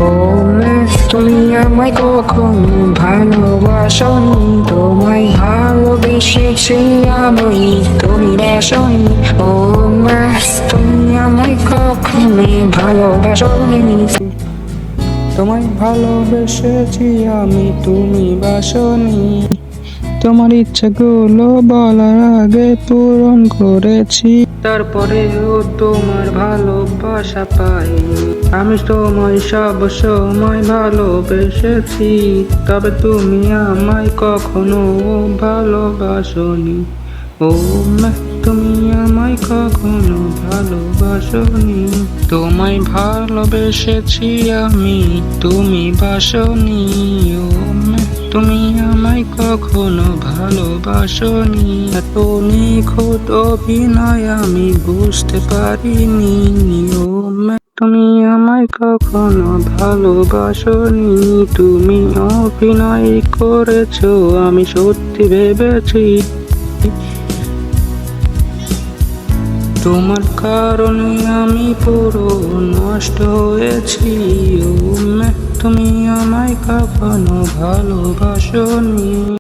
ও miss তুমি আমায় কখনো ভালোবাসনি, তোমায় ভালোবেসেছি আমি, তুমি বাসনি। ও মিস তুমি আমায় কখনো ভালোবাসনি, তোমায় ভালোবেসেছি আমি, তুমি বাসনি। তোমার ইচ্ছেগুলো বলার আগে পূরণ করেছি, তারপরেও তোমার ভালোবাসা পাইনি। আমি তোমায় সব সময় ভালোবেসেছি, তবে তুমি আমায় কখনো ভালোবাসনি। ও মা, তুমি আমায় কখনো ভালোবাসনি, তোমায় ভালোবেসেছি আমি, তুমি বাসনি। ও মা, তুমি আমায় কখনো ভালোবাসনি। এত নিখুঁত অভিনয় আমি বুঝতে পারিনি। ও মা, তুমি আমায় কখনো ভালোবাসনি, তুমি অভিনয় করেছো আমি সত্যি ভেবেছি। তোমার কারণে আমি পুরো নষ্ট হয়েছি। ও মা, তুমি আমায় কখনো ভালোবাসনি।